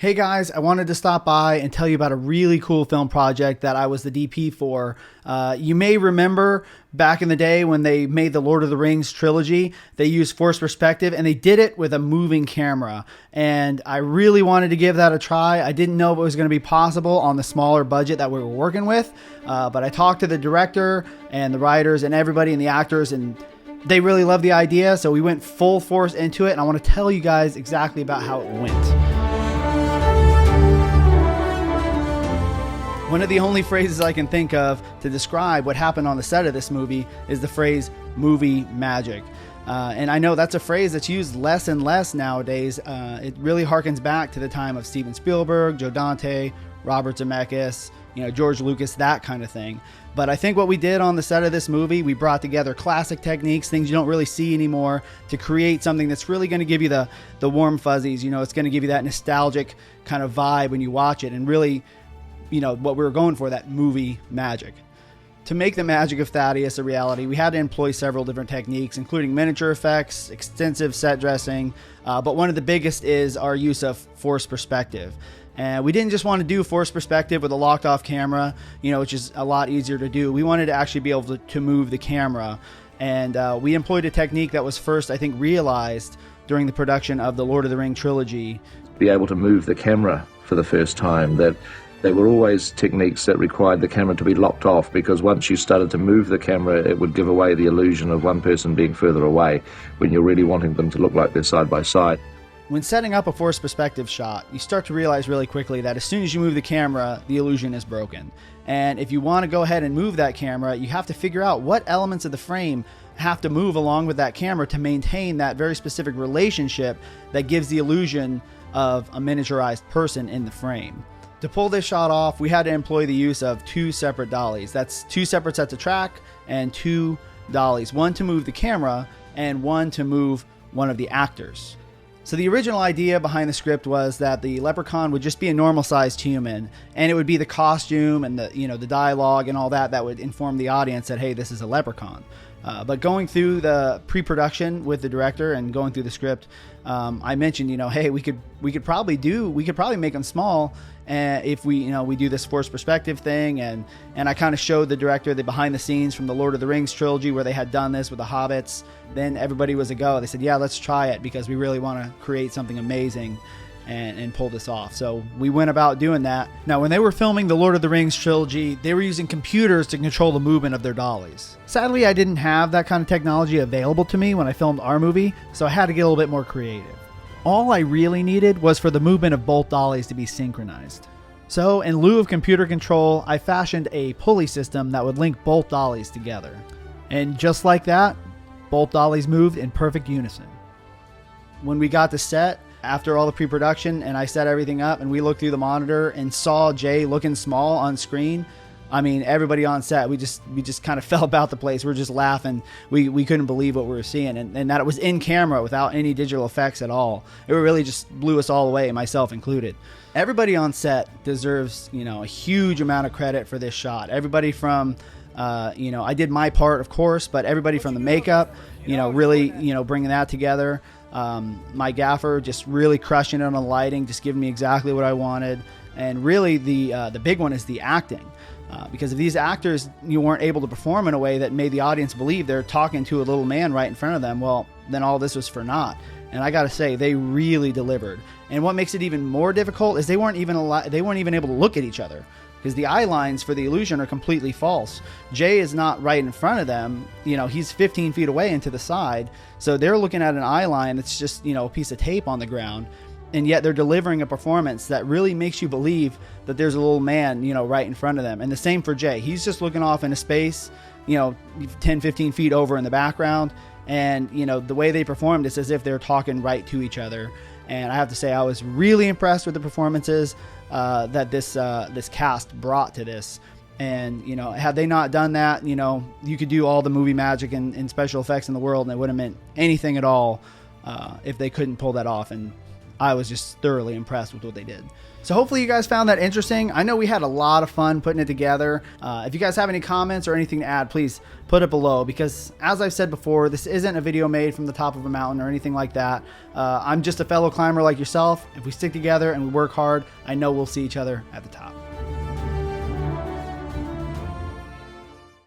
Hey guys, I wanted to stop by and tell you about a really cool film project that I was the DP for. You may remember back in the day when they made the Lord of the Rings trilogy, they used forced perspective and they did it with a moving camera. And I really wanted to give that a try. I didn't know if it was going to be possible on the smaller budget that we were working with. But I talked to the director and the writers and everybody and the actors, and they really loved the idea. So we went full force into it. And I want to tell you guys exactly about how it went. One of the only phrases I can think of to describe what happened on the set of this movie is the phrase movie magic. And I know that's a phrase that's used less and less nowadays. It really harkens back to the time of Steven Spielberg, Joe Dante, Robert Zemeckis, George Lucas, that kind of thing. But I think what we did on the set of this movie, we brought together classic techniques, things you don't really see anymore, to create something that's really going to give you the warm fuzzies. It's going to give you that nostalgic kind of vibe when you watch it, and really, what we were going for, that movie magic. To make the magic of Thaddeus a reality, we had to employ several different techniques, including miniature effects, extensive set dressing, but one of the biggest is our use of forced perspective. And we didn't just want to do forced perspective with a locked off camera, which is a lot easier to do. We wanted to actually be able to move the camera. And we employed a technique that was first, I think, realized during the production of the Lord of the Rings trilogy. Be able to move the camera for the first time, that they were always techniques that required the camera to be locked off, because once you started to move the camera, it would give away the illusion of one person being further away when you're really wanting them to look like they're side by side. When setting up a forced perspective shot, you start to realize really quickly that as soon as you move the camera, the illusion is broken. And if you want to go ahead and move that camera, you have to figure out what elements of the frame have to move along with that camera to maintain that very specific relationship that gives the illusion of a miniaturized person in the frame. To pull this shot off, we had to employ the use of two separate dollies. That's two separate sets of track and two dollies, one to move the camera and one to move one of the actors. So the original idea behind the script was that the leprechaun would just be a normal-sized human, and it would be the costume and the dialogue and all that would inform the audience that, hey, this is a leprechaun. But going through the pre-production with the director and going through the script, I mentioned, hey, we could probably make them small, if we do this forced perspective thing, and I kind of showed the director the behind the scenes from the Lord of the Rings trilogy where they had done this with the hobbits. Then everybody was a go. They said, yeah, let's try it, because we really want to create something amazing and pull this off. So we went about doing that. Now, when they were filming the Lord of the Rings trilogy, they were using computers to control the movement of their dollies. Sadly, I didn't have that kind of technology available to me when I filmed our movie, so I had to get a little bit more creative. All I really needed was for the movement of both dollies to be synchronized. So, in lieu of computer control, I fashioned a pulley system that would link both dollies together. And just like that, both dollies moved in perfect unison. When we got to set, after all the pre-production, and I set everything up, and we looked through the monitor and saw Jay looking small on screen, I mean, everybody on set, we just kind of fell about the place. We were just laughing. We couldn't believe what we were seeing, and that it was in camera without any digital effects at all. It really just blew us all away, myself included. Everybody on set deserves, a huge amount of credit for this shot. Everybody from, I did my part, of course, but everybody from the makeup, really, bringing that together. My gaffer just really crushing it on the lighting, just giving me exactly what I wanted. And really, the big one is the acting. Because if these actors weren't able to perform in a way that made the audience believe they're talking to a little man right in front of them, well, then all this was for naught. And I got to say, they really delivered. And what makes it even more difficult is they weren't even able to look at each other, because the eye lines for the illusion are completely false. Jay is not right in front of them. He's 15 feet away and to the side. So they're looking at an eye line that's just, a piece of tape on the ground. And yet they're delivering a performance that really makes you believe that there's a little man, right in front of them. And the same for Jay. He's just looking off into space, 10, 15 feet over in the background. And, the way they performed, it's as if they're talking right to each other. And I have to say, I was really impressed with the performances that this cast brought to this. And, had they not done that, you could do all the movie magic and special effects in the world, and it wouldn't have meant anything at all if they couldn't pull that off. And I was just thoroughly impressed with what they did. So hopefully you guys found that interesting. I know we had a lot of fun putting it together. If you guys have any comments or anything to add, please put it below, because as I've said before, this isn't a video made from the top of a mountain or anything like that. I'm just a fellow climber like yourself. If we stick together and we work hard, I know we'll see each other at the top.